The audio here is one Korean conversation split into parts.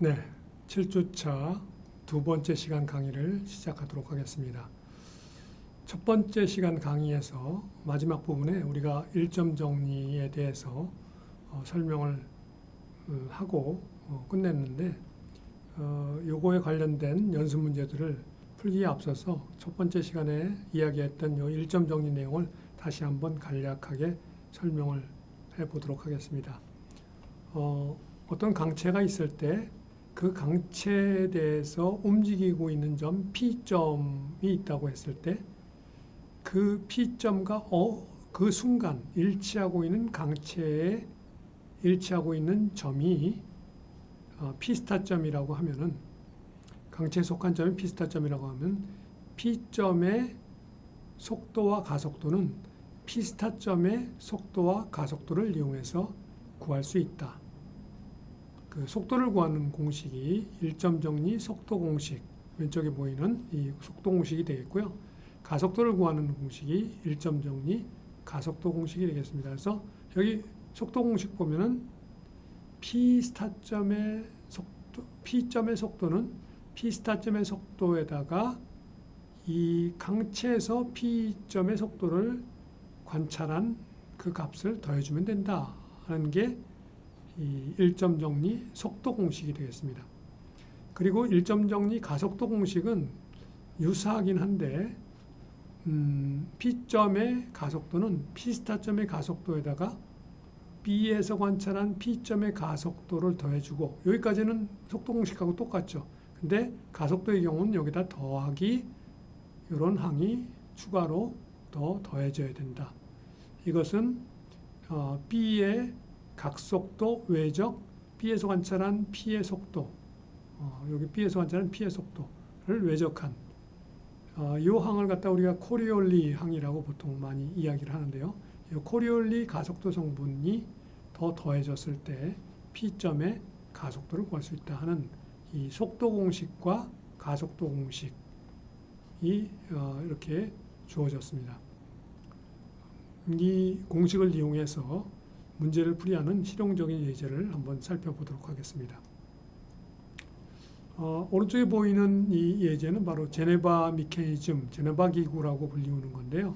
네, 7주차 두 번째 시간 강의를 시작하도록 하겠습니다. 첫 번째 시간 강의에서 마지막 부분에 우리가 일점 정리에 대해서 설명을 하고 끝냈는데 요거에 관련된 연습 문제들을 풀기에 앞서서 첫 번째 시간에 이야기했던 요 일점 정리 내용을 다시 한번 간략하게 설명을 해보도록 하겠습니다. 어떤 강체가 있을 때 그 강체에 대해서 움직이고 있는 점 P점이 있다고 했을 때 그 P점과 그 순간 일치하고 있는 강체에 일치하고 있는 점이 P스타점이라고 하면은 강체에 속한 점이 P스타점이라고 하면 P점의 속도와 가속도는 P스타점의 속도와 가속도를 이용해서 구할 수 있다. 그 속도를 구하는 공식이 일점 정리 속도 공식, 왼쪽에 보이는 이 속도 공식이 되겠고요. 가속도를 구하는 공식이 일점 정리 가속도 공식이 되겠습니다. 그래서 여기 속도 공식 보면은 P스타점의 속도, P점의 속도는 P스타점의 속도에다가 이 강체에서 P점의 속도를 관찰한 그 값을 더해주면 된다 하는 게 이 일점 정리 속도 공식이 되겠습니다. 그리고 일점 정리 가속도 공식은 유사하긴 한데 P점의 가속도는 P스타점의 가속도에다가 B에서 관찰한 P점의 가속도를 더해주고, 여기까지는 속도 공식하고 똑같죠. 근데 가속도의 경우는 여기다 더하기 이런 항이 추가로 더 더해져야 된다. 이것은 B의 각속도 외적 B에서 관찰한 P의 속도, 여기 B에서 관찰한 P의 속도를 외적한 이 항을 갖다 우리가 코리올리 항이라고 보통 많이 이야기를 하는데요. 이 코리올리 가속도 성분이 더 더해졌을 때 P점의 가속도를 구할 수 있다 하는 이 속도 공식과 가속도 공식이 이렇게 주어졌습니다. 이 공식을 이용해서 문제를 풀이하는 실용적인 예제를 한번 살펴보도록 하겠습니다. 오른쪽에 보이는 이 예제는 바로 제네바 미케니즘, 제네바 기구라고 불리우는 건데요.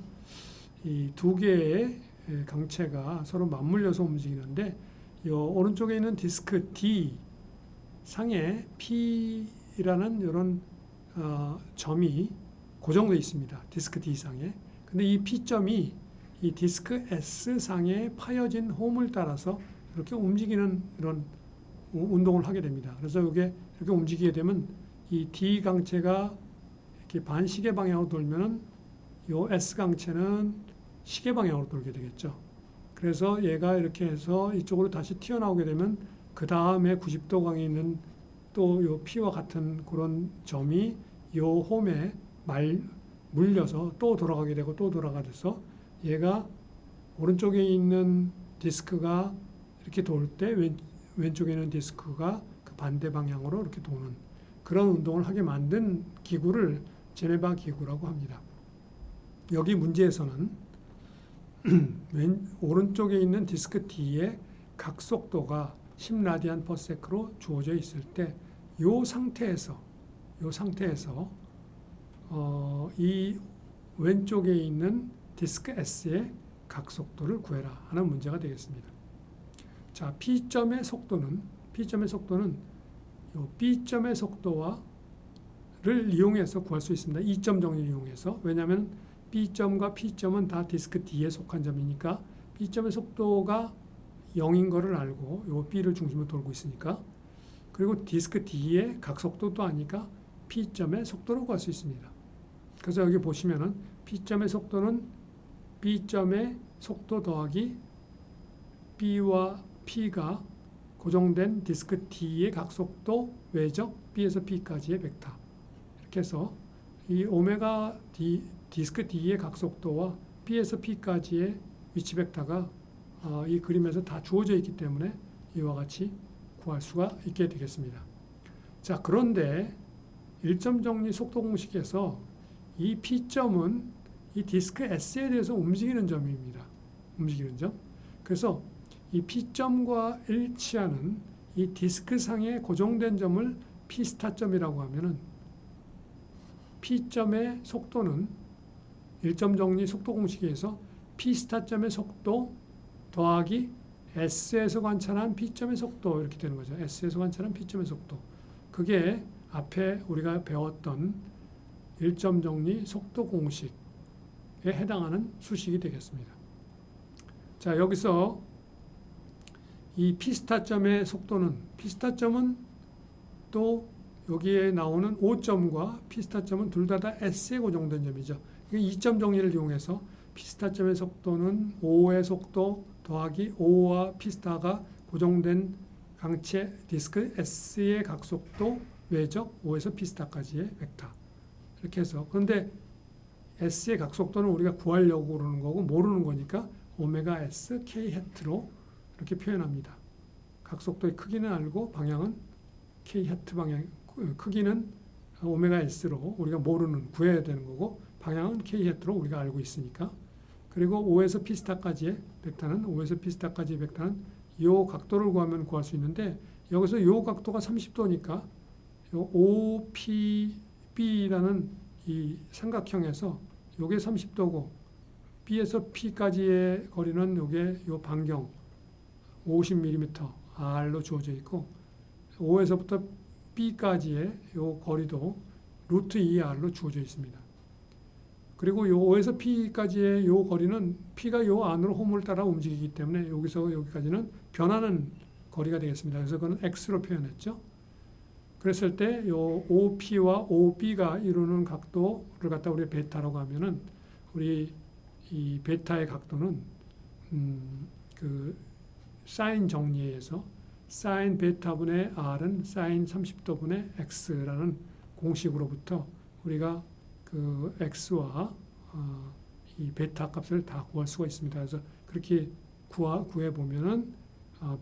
이 두 개의 강체가 서로 맞물려서 움직이는데 이 오른쪽에 있는 디스크 D 상에 P라는 이런 점이 고정되어 있습니다. 디스크 D 상에. 근데 이 P점이 이 디스크 S 상에 파여진 홈을 따라서 이렇게 움직이는 이런 운동을 하게 됩니다. 그래서 이게 이렇게 움직이게 되면 이 D 강체가 이렇게 반시계 방향으로 돌면은 이 S 강체는 시계 방향으로 돌게 되겠죠. 그래서 얘가 이렇게 해서 이쪽으로 다시 튀어나오게 되면 그 다음에 90도광에 있는 또 요 P와 같은 그런 점이 요 홈에 물려서 또 돌아가게 되고 또 돌아가서 얘가 오른쪽에 있는 디스크가 이렇게 돌 때 왼쪽에 있는 디스크가 그 반대 방향으로 이렇게 도는 그런 운동을 하게 만든 기구를 제네바 기구라고 합니다. 여기 문제에서는 오른쪽에 있는 디스크 D의 각속도가 10라디안/로 주어져 있을 때 이 상태에서 이 왼쪽에 있는 디스크 S의 각속도를 구해라 하는 문제가 되겠습니다. 자, P점의 속도는 요 B점의 속도를 이용해서 구할 수 있습니다. 이점 정리를 이용해서. 왜냐하면 B점과 P점은 다 디스크 D에 속한 점이니까 B점의 속도가 0인 거를 알고 요 B를 중심으로 돌고 있으니까, 그리고 디스크 D의 각속도도 아니까 P점의 속도를 구할 수 있습니다. 그래서 여기 보시면은 P점의 속도는 B점의 속도 더하기 B와 P가 고정된 디스크 D의 각속도 외적 B에서 P까지의 벡터, 이렇게 해서 이 오메가 디스크 D의 각속도와 B에서 P까지의 위치 벡터가 이 그림에서 다 주어져 있기 때문에 이와 같이 구할 수가 있게 되겠습니다. 자, 그런데 일점 정리 속도 공식에서 이 P점은 이 디스크 S에 대해서 움직이는 점입니다. 움직이는 점. 그래서 이 P점과 일치하는 이 디스크상에 고정된 점을 P스타점이라고 하면은 P점의 속도는 일점 정리 속도 공식에 의해서 P스타점의 속도 더하기 S에서 관찰한 P점의 속도 이렇게 되는 거죠. S에서 관찰한 P점의 속도. 그게 앞에 우리가 배웠던 일점 정리 속도 공식에 해당하는 수식이 되겠습니다. 자, 여기서 이 P스타점의 속도는 P스타점은 또 여기에 나오는 O점과 P스타점은 둘 다 S에 고정된 점이죠. 이점 정리를 이용해서 P스타점의 속도는 O의 속도 더하기 O와 P스타가 고정된 강체 디스크 S의 각속도 외적 O에서 P스타까지의 벡터. 이렇게 해서 그런데 S의 각속도는 우리가 구하려고 그러는 거고 모르는 거니까 오메가 S K 해트로 이렇게 표현합니다. 각속도의 크기는 알고 방향은 K 해트 방향, 크기는 오메가 S로 우리가 모르는 구해야 되는 거고 방향은 K 해트로 우리가 알고 있으니까. 그리고 O에서 P스타까지의 벡터는 O에서 P스타까지의 벡터는 이 각도를 구하면 구할 수 있는데 여기서 이 각도가 30도니까 OPB라는 이 삼각형에서 요게 30도고 B에서 P까지의 거리는 요게 요 반경 50mm R로 주어져 있고 O에서부터 B까지의 요 거리도 루트 2R로 주어져 있습니다. 그리고 요 O에서 P까지의 요 거리는 P가 요 안으로 홈을 따라 움직이기 때문에 여기서 여기까지는 변하는 거리가 되겠습니다. 그래서 그건 X로 표현했죠. 그랬을 때 요 OP와 OB가 이루는 각도를 갖다 우리 베타라고 하면은 우리 이 베타의 각도는 그 사인 정리에서 사인 베타분의 R은 사인 30도분의 X라는 공식으로부터 우리가 그 X와 이 베타 값을 다 구할 수가 있습니다. 그래서 그렇게 구해 보면은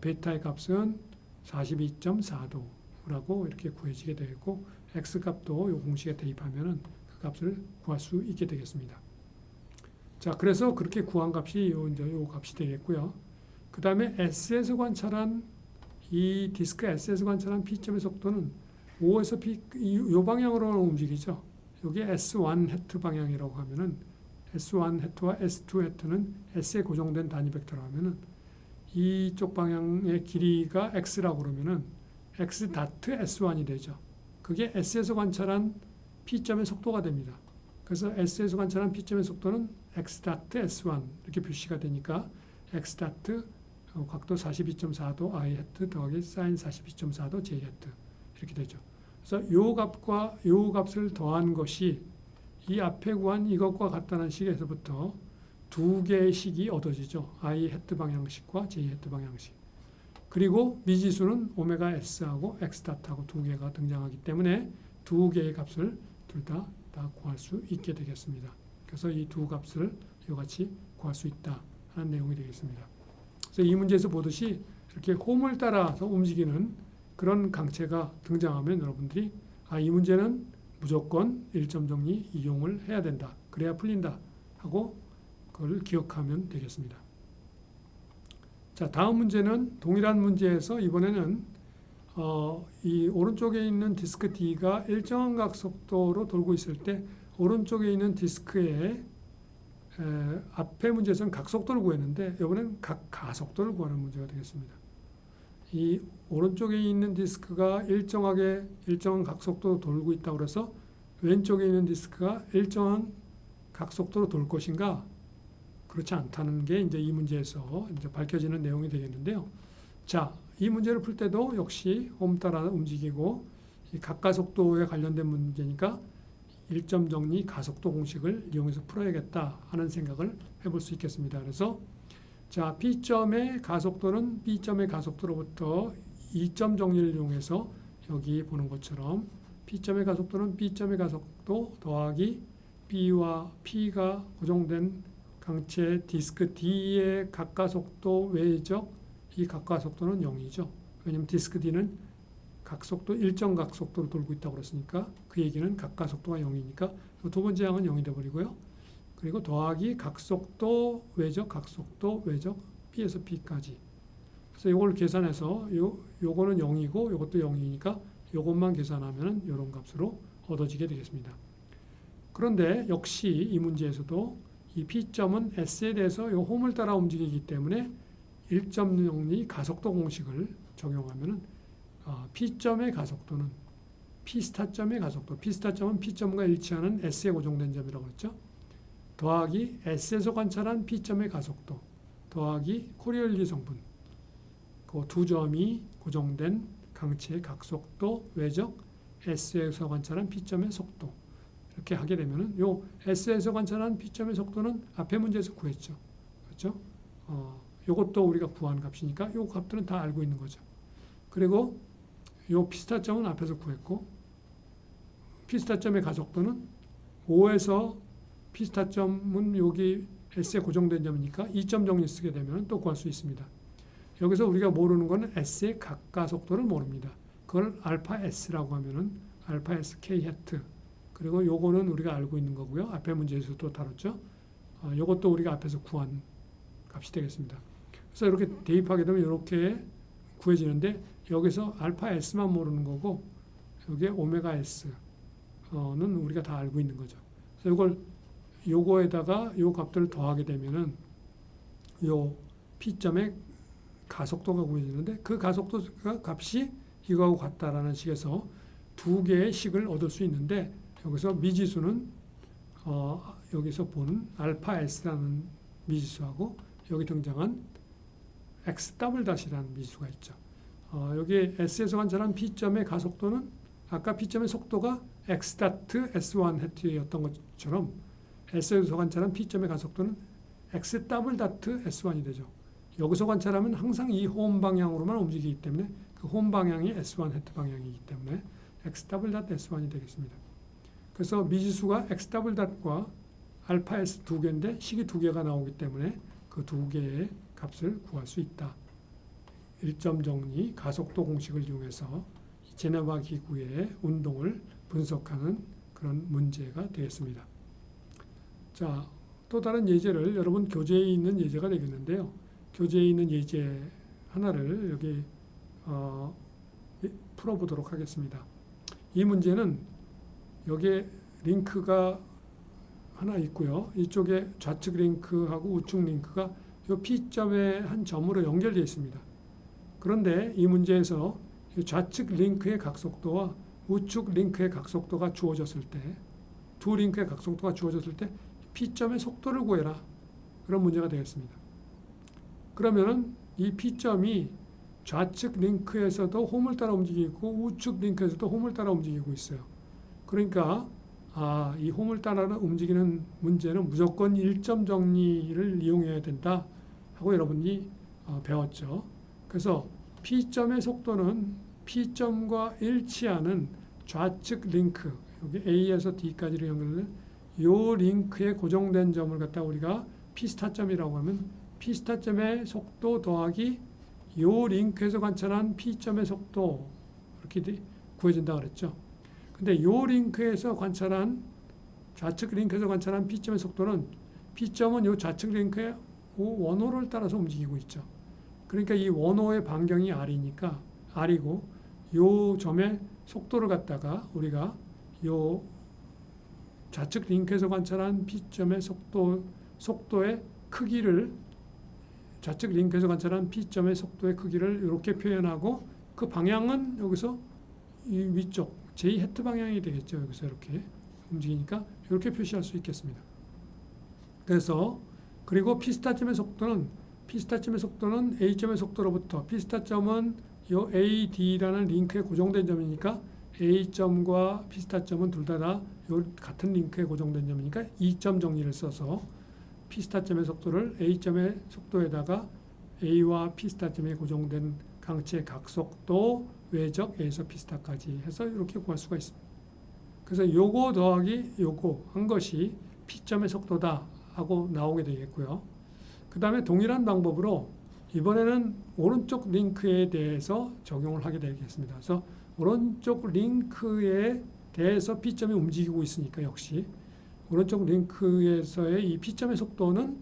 베타의 값은 42.4도라고 이렇게 구해지게 되겠고 X 값도 이 공식에 대입하면은 그 값을 구할 수 있게 되겠습니다. 자, 그래서 그렇게 구한 값이 요 값이 되겠고요. 그 다음에 S에서 관찰한 이 디스크 S에서 관찰한 P점의 속도는 O에서 P 요 방향으로 움직이죠. 여기 S1 해트 방향이라고 하면은 S1 해트와 S2 해트는 S에 고정된 단위 벡터라고 하면은 이쪽 방향의 길이가 X라고 그러면은 X 다트 S1이 되죠. 그게 S에서 관찰한 P점의 속도가 됩니다. 그래서 S에서 관찰한 P점의 속도는 X 다트 S1 이렇게 표시가 되니까 X 다트 각도 42.4도 I 해트 더하기 사인 42.4도 J 해트 이렇게 되죠. 그래서 요 값과 요 값을 더한 것이 이 앞에 구한 이것과 같다는 식에서부터 두 개의 식이 얻어지죠. I 해트 방향식과 J 해트 방향식. 그리고 미지수는 오메가 S하고 X 다트하고 두 개가 등장하기 때문에 두 개의 값을 둘 다 구할 수 있게 되겠습니다. 그래서 이 두 값을 이같이 구할 수 있다 하는 내용이 되겠습니다. 그래서 이 문제에서 보듯이 이렇게 홈을 따라서 움직이는 그런 강체가 등장하면 여러분들이 이 문제는 무조건 일점 정리 이용을 해야 된다. 그래야 풀린다 하고 그걸 기억하면 되겠습니다. 자, 다음 문제는 동일한 문제에서 이번에는 이 오른쪽에 있는 디스크 D가 일정한 각속도로 돌고 있을 때 오른쪽에 있는 디스크의 앞에 문제에서는 각속도를 구했는데 이번에는 가속도를 구하는 문제가 되겠습니다. 이 오른쪽에 있는 디스크가 일정한 각속도로 돌고 있다고 해서 왼쪽에 있는 디스크가 일정한 각속도로 돌 것인가? 그렇지 않다는 게 이제 이 문제에서 이제 밝혀지는 내용이 되겠는데요. 자, 이 문제를 풀 때도 역시 홈 따라 움직이고 이 각가속도에 관련된 문제니까 일점 정리 가속도 공식을 이용해서 풀어야겠다 하는 생각을 해볼 수 있겠습니다. 그래서 자, P점의 가속도는 B점의 가속도로부터 이점 정리를 이용해서 여기 보는 것처럼 P점의 가속도는 B점의 가속도 더하기 B와 P가 고정된 강체 디스크 D의 각가속도 외적 이 각가속도는 0이죠. 왜냐하면 디스크 D는 각속도 일정 각속도로 돌고 있다고 그랬으니까 그 얘기는 각가속도가 0이니까 두 번째 항은 0이 되어버리고요. 그리고 더하기 각속도 외적 B에서 P까지. 그래서 이걸 계산해서 요거는 0이고 요것도 0이니까 요것만 계산하면 이런 값으로 얻어지게 되겠습니다. 그런데 역시 이 문제에서도 이 P점은 S에 대해서 요 홈을 따라 움직이기 때문에 1.0리 가속도 공식을 적용하면은 P점의 가속도는 P스타점의 가속도, P스타점은 P점과 일치하는 S에 고정된 점이라고 했죠. 더하기 S에서 관찰한 P점의 가속도 더하기 코리올리 성분, 그 두 점이 고정된 강체의 각속도 외적 S에서 관찰한 P점의 속도, 이렇게 하게 되면은 요 S에서 관찰한 P점의 속도는 앞에 문제에서 구했죠. 그렇죠? 요것도 우리가 구한 값이니까 요 값들은 다 알고 있는 거죠. 그리고 요 P스타점은 앞에서 구했고, P스타점의 가속도는 5에서 P스타점은 여기 S에 고정된 점이니까 2점 정리 쓰게 되면 또 구할 수 있습니다. 여기서 우리가 모르는 거는 S의 각가속도를 모릅니다. 그걸 알파 S라고 하면은 알파 S K 해트. 그리고 요거는 우리가 알고 있는 거고요. 앞에 문제에서 또 다뤘죠. 요것도 우리가 앞에서 구한 값이 되겠습니다. 그래서 이렇게 대입하게 되면 이렇게 구해지는데, 여기서 알파 S만 모르는 거고 여기에 오메가 S는 우리가 다 알고 있는 거죠. 그래서 이걸 요거에다가 요 값들을 더하게 되면은 요 P점의 가속도가 구해지는데, 그 가속도가 값이 이거하고 같다라는 식에서 두 개의 식을 얻을 수 있는데, 여기서 미지수는 여기서 본 알파 S라는 미지수하고 여기 등장한 X 더블 닷이라는 미지수가 있죠. 여기 S에서 관찰한 P점의 가속도는 아까 P점의 속도가 X 다트 S1 해트였던 것처럼 S에서 관찰한 P점의 가속도는 X 더블 다트 S1이 되죠. 여기서 관찰하면 항상 이 홈 방향으로만 움직이기 때문에 그 홈 방향이 S1 해트 방향이기 때문에 X 더블 다트 S1이 되겠습니다. 그래서 미지수가 X 더블 닷과 알파 S 두 개인데 식이 두 개가 나오기 때문에 그 두 개의 값을 구할 수 있다. 1점 정리 가속도 공식을 이용해서 제네바 기구의 운동을 분석하는 그런 문제가 되겠습니다. 자, 또 다른 예제를 여러분 교재에 있는 예제가 되겠는데요. 교재에 있는 예제 하나를 여기 풀어보도록 하겠습니다. 이 문제는 여기에 링크가 하나 있고요. 이쪽에 좌측 링크하고 우측 링크가 이 P점의 한 점으로 연결되어 있습니다. 그런데 이 문제에서 좌측 링크의 각속도와 우측 링크의 각속도가 주어졌을 때, 두 링크의 각속도가 주어졌을 때 P점의 속도를 구해라. 그런 문제가 되겠습니다. 그러면은 이 P점이 좌측 링크에서도 홈을 따라 움직이고 우측 링크에서도 홈을 따라 움직이고 있어요. 그러니까 이 홈을 따라 움직이는 문제는 무조건 1점 정리를 이용해야 된다 하고 여러분이 배웠죠. 그래서 P점의 속도는 P점과 일치하는 좌측 링크, 여기 A에서 D까지를 연결하는 요 링크에 고정된 점을 갖다 우리가 P스타점이라고 하면 P스타점의 속도 더하기 요 링크에서 관찰한 P점의 속도, 이렇게 구해진다 그랬죠. 근데 요 링크에서 관찰한 좌측 링크에서 관찰한 P점의 속도는 P점은 요 좌측 링크의 원호를 따라서 움직이고 있죠. 그러니까 이 원호의 반경이 R이니까 R이고, 요 점의 속도를 갖다가 우리가 요 좌측 링크에서 관찰한 P점의 속도의 크기를, 좌측 링크에서 관찰한 P점의 속도의 크기를 이렇게 표현하고, 그 방향은 여기서 이 위쪽 J 해트 방향이 되겠죠. 여기서 이렇게 움직이니까 이렇게 표시할 수 있겠습니다. 그래서 그리고 P스타점의 속도는 A점의 속도로부터, P스타점은 요 AD라는 링크에 고정된 점이니까 A점과 P스타점은 둘 다 요 같은 링크에 고정된 점이니까 2점 정리를 써서 P스타점의 속도를 A점의 속도에다가 A와 P스타점에 고정된 강체 각속도 외적 A에서 P스타까지 해서 이렇게 구할 수가 있습니다. 그래서 요거 더하기 요거 한 것이 P점의 속도다 하고 나오게 되겠고요. 그 다음에 동일한 방법으로 이번에는 오른쪽 링크에 대해서 적용을 하게 되겠습니다. 그래서 오른쪽 링크에 대해서 P점이 움직이고 있으니까 역시 오른쪽 링크에서의 이 P점의 속도는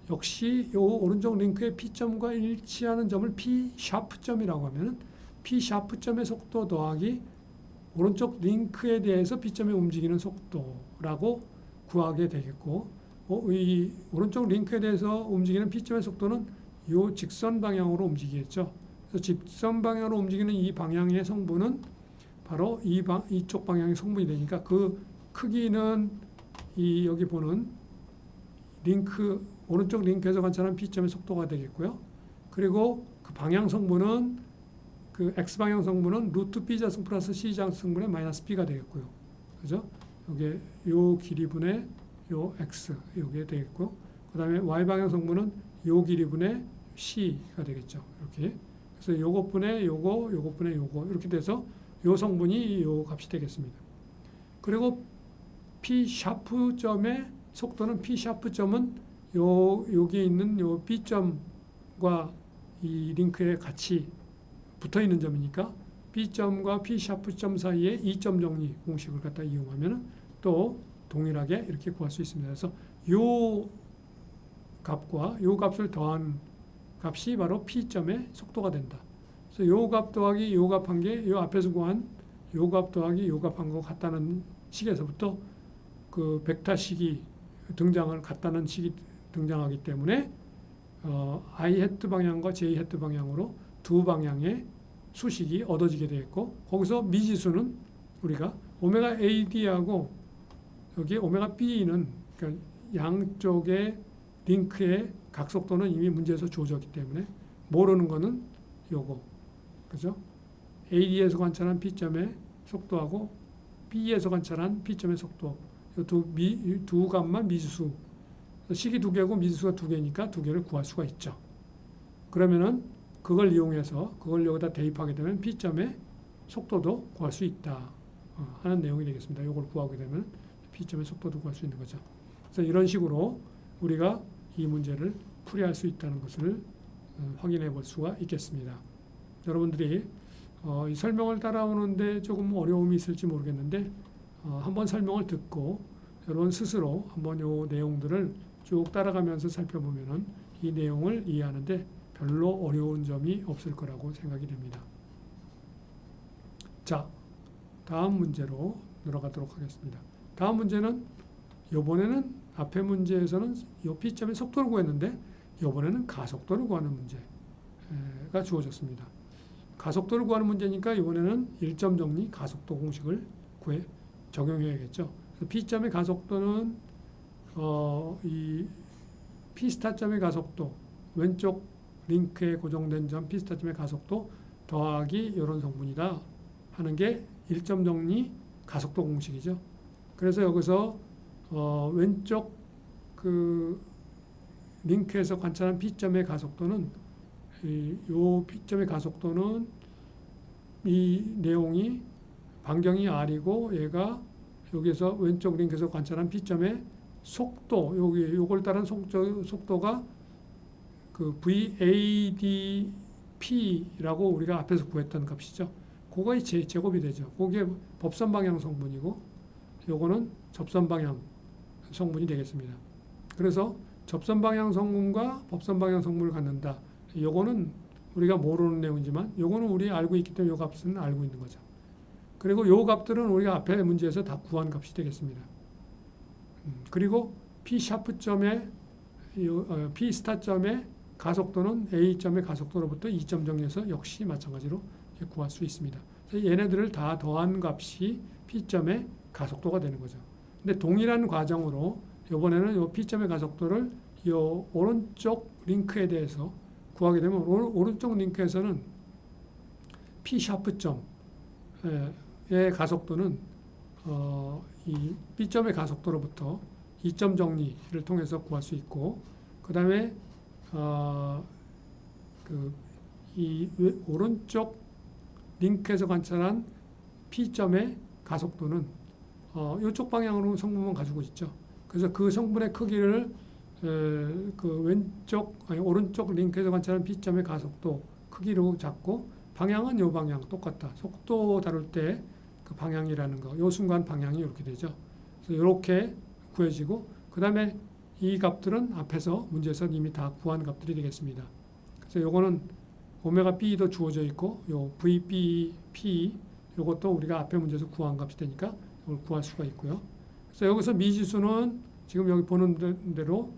역시 요 오른쪽 링크의 P점과 일치하는 점을 P#점이라고 하면은 P#점의 속도 더하기 오른쪽 링크에 대해서 P점이 움직이는 속도라고 구하게 되겠고, 이 오른쪽 링크에 대해서 움직이는 P점의 속도는 요 직선 방향으로 움직이겠죠. 그래서 직선 방향으로 움직이는 이 방향의 성분은 바로 이쪽 방향의 성분이 되니까 그 크기는 이 여기 보는 오른쪽 링크에서 관찰한 P점의 속도가 되겠고요. 그리고 그 방향 성분은 그 X방향 성분은 루트 B 자승 플러스 C 자승분의 마이너스 B가 되겠고요. 그죠? 요게 요 길이분의 요 X 요게 되겠고, 그 다음에 Y방향 성분은 요 길이분의 C가 되겠죠. 이렇게. 그래서 요것분의 요것분의 요거 이렇게 돼서 요 성분이 요 값이 되겠습니다. 그리고 P#점의 속도는 P#점은 여기에 있는 요 B점과 이 링크에 같이 붙어 있는 점이니까 B점과 P#점 사이에 이점 정리 공식을 갖다 이용하면 또 동일하게 이렇게 구할 수 있습니다. 그래서 요 값과 요 값을 더한 값이 바로 P점의 속도가 된다. 그래서 요 값 더하기 요 값 한 게 요 앞에서 구한 요 값 더하기 요 값 한 거 같다는 식에서부터 그 벡터식이 같다는 식이 등장하기 때문에 I 헤트 방향과 J 헤트 방향으로 두 방향의 수식이 얻어지게 되겠고, 거기서 미지수는 우리가 오메가 AD하고 여기 오메가 B는 그러니까 양쪽의 링크의 각속도는 이미 문제에서 주어졌기 때문에 모르는 거는 요거, 그죠? AD에서 관찰한 P점의 속도하고 B에서 관찰한 P점의 속도, 이 두 값만 미지수, 식이 두 개고 미지수가 두 개니까 두 개를 구할 수가 있죠. 그러면은 그걸 이용해서 그걸 여기다 대입하게 되면 P점의 속도도 구할 수 있다 하는 내용이 되겠습니다. 이걸 구하게 되면 P점의 속도도 구할 수 있는 거죠. 그래서 이런 식으로 우리가 이 문제를 풀이할 수 있다는 것을 확인해 볼 수가 있겠습니다. 여러분들이 이 설명을 따라오는데 조금 어려움이 있을지 모르겠는데 한번 설명을 듣고 여러분 스스로 한번 이 내용들을 쭉 따라가면서 살펴보면은 이 내용을 이해하는데 별로 어려운 점이 없을 거라고 생각이 됩니다. 자, 다음 문제로 들어가도록 하겠습니다. 다음 문제는 이번에는 앞의 문제에서는 이 P점의 속도를 구했는데 이번에는 가속도를 구하는 문제가 주어졌습니다. 가속도를 구하는 문제니까 이번에는 일점 정리 가속도 공식을 적용해야겠죠. 그래서 P점의 가속도는 이 P스타점의 가속도, 왼쪽 링크에 고정된 점 P스타점의 가속도 더하기 이런 성분이다 하는 게 일점 정리 가속도 공식이죠. 그래서 여기서 왼쪽 그 링크에서 관찰한 P점의 가속도는 요 P점의 가속도는 이 내용이 반경이 R이고 얘가 여기서 왼쪽 링크에서 관찰한 P점의 속도, 요걸 따른 속도가 그 VADP라고 우리가 앞에서 구했던 값이죠. 그거의 제곱이 되죠. 그게 법선 방향 성분이고 요거는 접선 방향 성분이 되겠습니다. 그래서 접선 방향 성분과 법선 방향 성분을 갖는다. 요거는 우리가 모르는 내용이지만 요거는 우리 알고 있기 때문에 요 값은 알고 있는 거죠. 그리고 요 값들은 우리가 앞에 문제에서 다 구한 값이 되겠습니다. 그리고 P#점의 P스타점의 가속도는 A점의 가속도로부터 2점 정리해서 역시 마찬가지로 구할 수 있습니다. 그래서 얘네들을 다 더한 값이 P점의 가속도가 되는 거죠. 근데 동일한 과정으로 이번에는 요 P점의 가속도를 요 오른쪽 링크에 대해서 구하게 되면 오른쪽 링크에서는 P#점의 가속도는 이 B점의 가속도로부터 2점 정리를 통해서 구할 수 있고, 그 다음에 이 오른쪽 링크에서 관찰한 P점의 가속도는 이쪽 방향으로 성분만 가지고 있죠. 그래서 그 성분의 크기를 오른쪽 링크에서 관찰한 P점의 가속도 크기로 잡고 방향은 이 방향 똑같다. 속도 다룰 때 그 방향이라는 거, 이 순간 방향이 이렇게 되죠. 그래서 이렇게 구해지고 그 다음에 이 값들은 앞에서 문제에서 이미 다 구한 값들이 되겠습니다. 그래서 요거는 오메가 B도 주어져 있고 요 VB, P 요것도 우리가 앞에 문제에서 구한 값이 되니까 이걸 구할 수가 있고요. 그래서 여기서 미지수는 지금 여기 보는 대로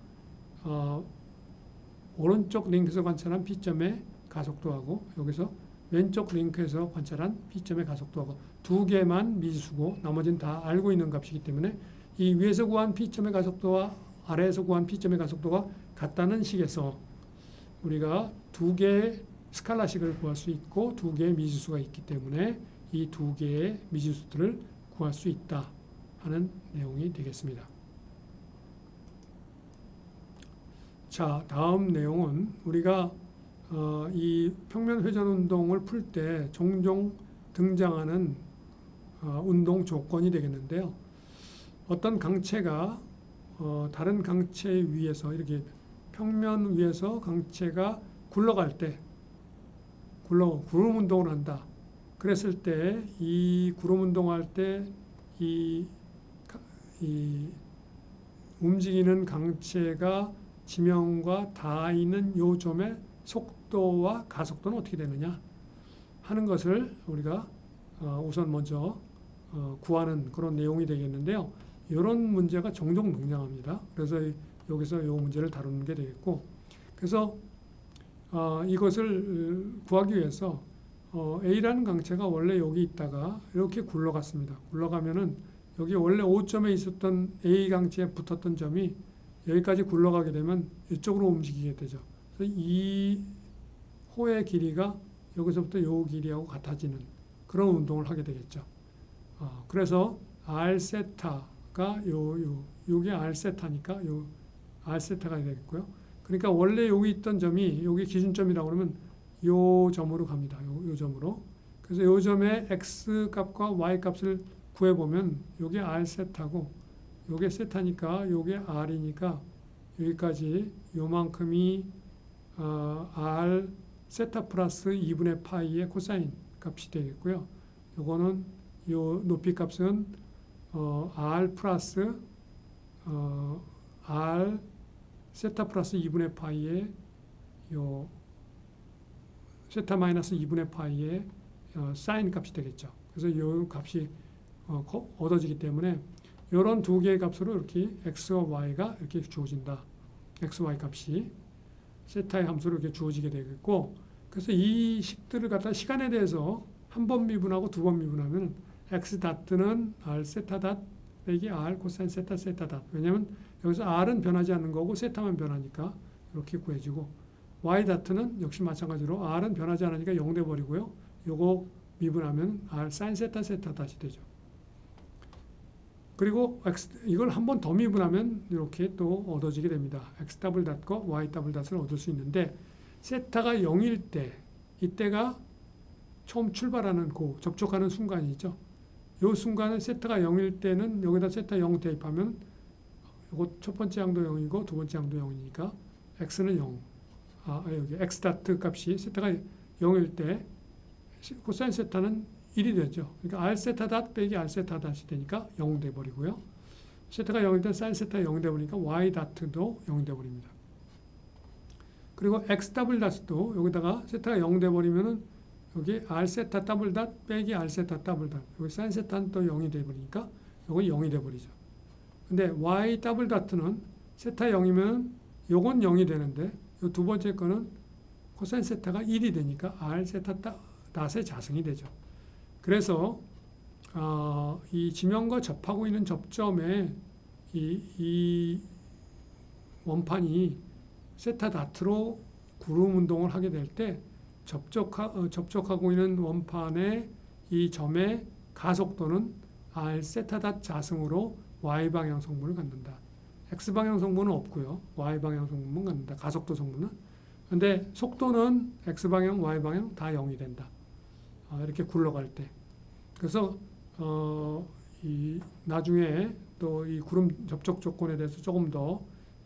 오른쪽 링크에서 관찰한 P점의 가속도하고 여기서 왼쪽 링크에서 관찰한 P점의 가속도하고 두 개만 미지수고 나머지는 다 알고 있는 값이기 때문에 이 위에서 구한 P점의 가속도와 아래에서 구한 P점의 가속도가 같다는 식에서 우리가 두 개의 스칼라식을 구할 수 있고 두 개의 미지수가 있기 때문에 이 두 개의 미지수들을 구할 수 있다 하는 내용이 되겠습니다. 자, 다음 내용은 우리가 이 평면 회전 운동을 풀 때 종종 등장하는 운동 조건이 되겠는데요. 어떤 강체가 다른 강체 위에서 이렇게 평면 위에서 강체가 굴러갈 때 구름 운동을 한다. 그랬을 때 이 구름 운동할 때 이 움직이는 강체가 지면과 닿는 요 점의 속도와 가속도는 어떻게 되느냐 하는 것을 우리가 우선 먼저 구하는 그런 내용이 되겠는데요. 이런 문제가 종종 등장합니다. 그래서 여기서 이 문제를 다루는 게 되겠고, 그래서 이것을 구하기 위해서 A라는 강체가 원래 여기 있다가 이렇게 굴러갔습니다. 굴러가면은 여기 원래 O점에 있었던 A 강체에 붙었던 점이 여기까지 굴러가게 되면 이쪽으로 움직이게 되죠. 그래서 이 호의 길이가 여기서부터 요 길이하고 같아지는 그런 운동을 하게 되겠죠. 그래서 R 세타가 요게 R 세타니까 요 R 세타가 되겠고요. 그러니까 원래 여기 있던 점이 여기 기준점이라고 그러면 요 점으로 갑니다. 요 점으로. 그래서 요 점의 x 값과 y 값을 구해 보면 요게 R 세타고 요게 세타니까 요게 R이니까 여기까지 요만큼이 R 세타 플러스 2분의 파이의 코사인 값이 되겠고요. 요거는 요 높이 값은 R 플러스 R 세타 플러스 2분의 파이의 요 세타 마이너스 2분의 파이의 사인 값이 되겠죠. 그래서 요 값이 얻어지기 때문에 이런 두 개의 값으로 이렇게 x와 y가 이렇게 주어진다. x, y 값이 세타의 함수로 이렇게 주어지게 되겠고, 그래서 이 식들을 갖다 시간에 대해서 한 번 미분하고 두 번 미분하면 x 다트는 r 세타 닷 빼기 r 코사인 세타 세타 닷. 왜냐하면 여기서 r은 변하지 않는 거고 세타만 변하니까 이렇게 구해지고, y 다트는 역시 마찬가지로 r은 변하지 않으니까 0 돼 버리고요. 요거 미분하면 r 사인 세타 세타 닷이 되죠. 그리고 이걸 한 번 더 미분하면 이렇게 또 얻어지게 됩니다. x 더블 닷과 y 더블 닷을 얻을 수 있는데, 세타가 0일 때, 이때가 처음 출발하는 접촉하는 순간이죠. 이 순간은 세타가 0일 때는 여기다 세타 0 대입하면 이거 첫 번째 항도 0이고 두 번째 항도 0이니까 x는 0. 여기 x 다트 값이 세타가 0일 때 코사인 세타는 1이 되죠. 그러니까 r 세타 닷 빼기 r 세타 닷이 되니까 0 돼 버리고요. 세타가 0일 때 사인 세타 0 돼 버리니까 y 다트도 0 돼 버립니다. 그리고 x 더블 닷도 여기다가 세타가 0 돼 버리면은 여기 r 세타 더블 닷 빼기 r 세타 더블 닷. 여기 사인 세타는 또 0이 돼 버리니까 요건 0이 돼 버리죠. 근데 y 더블 닷는 세타 0이면 요건 0이 되는데 요 두 번째 거는 코사인 세타가 1이 되니까 r 세타 닷의 자승이 되죠. 그래서 이 지면과 접하고 있는 접점에 이 원판이 세타 다트로 구름 운동을 하게 될 때 접촉하고 있는 원판의 이 점의 가속도는 r 세타 닷 자승으로 y 방향 성분을 갖는다. x 방향 성분은 없고요. y 방향 성분만 갖는다. 가속도 성분은. 근데 속도는 x 방향, y 방향 다 0이 된다. 이렇게 굴러갈 때. 그래서 이 나중에 또 이 구름 접촉 조건에 대해서 조금 더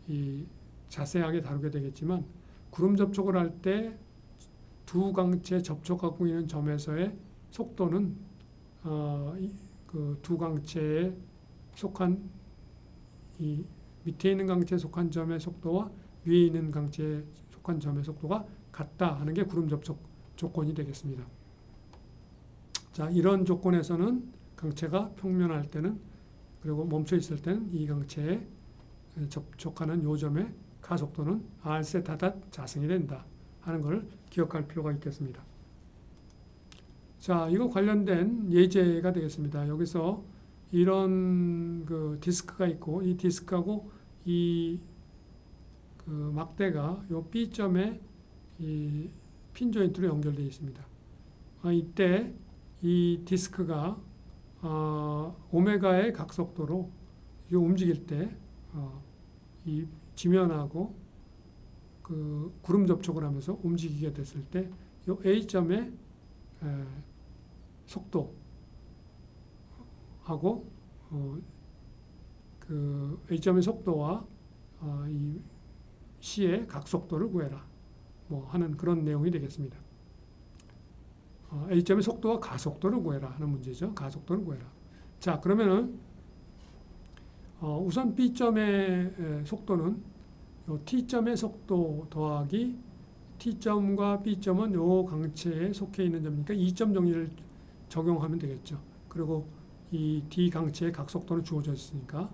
이 자세하게 다루게 되겠지만, 구름 접촉을 할 때 두 강체 접촉하고 있는 점에서의 속도는 그 두 강체에 속한 이 밑에 있는 강체에 속한 점의 속도와 위에 있는 강체에 속한 점의 속도가 같다 하는 게 구름 접촉 조건이 되겠습니다. 자, 이런 조건에서는 강체가 평면할 때는 그리고 멈춰 있을 때는 이 강체에 접촉하는 요점의 가속도는 r세타닷 자승이 된다 하는 걸 기억할 필요가 있겠습니다. 자, 이거 관련된 예제가 되겠습니다. 여기서 이런 그 디스크가 있고 이 디스크하고 이 그 막대가 요 B점에 이 핀 조인트로 연결되어 있습니다. 이때 이 디스크가 오메가의 각속도로 이 움직일 때 이 지면하고 그 구름 접촉을 하면서 움직이게 됐을 때 이 A점의 속도하고 그 A점의 속도와 이 C의 각속도를 구해라 뭐 하는 그런 내용이 되겠습니다. A점의 속도와 가속도를 구해라 하는 문제죠. 가속도를 구해라. 자, 그러면은 우선 B점의 속도는 T점의 속도 더하기 T점과 B점은 요 강체에 속해 있는 점이니까 2점 정리를 적용하면 되겠죠. 그리고 이 D 강체의 각속도는 주어져 있으니까.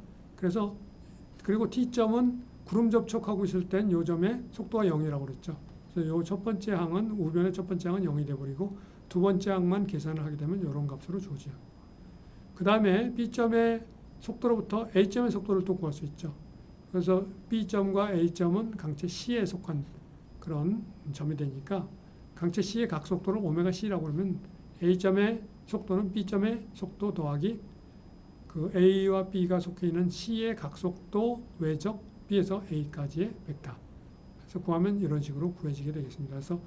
그리고 T점은 구름 접촉하고 있을 땐 요 점의 속도가 0이라고 그랬죠. 그래서 요 첫 번째 항은 우변의 첫 번째 항은 0이 되어버리고 두 번째 항만 계산을 하게 되면 이런 값으로 주어져요. 그 다음에 B점의 속도로부터 A점의 속도를 또 구할 수 있죠. 그래서 B점과 A점은 강체 C에 속한 그런 점이 되니까 강체 C의 각속도를 오메가 C라고 그러면 A점의 속도는 B점의 속도 더하기 그 A와 B가 속해 있는 C의 각속도 외적 B에서 A까지의 벡터. 그래서 구하면 이런 식으로 구해지게 되겠습니다. 그래서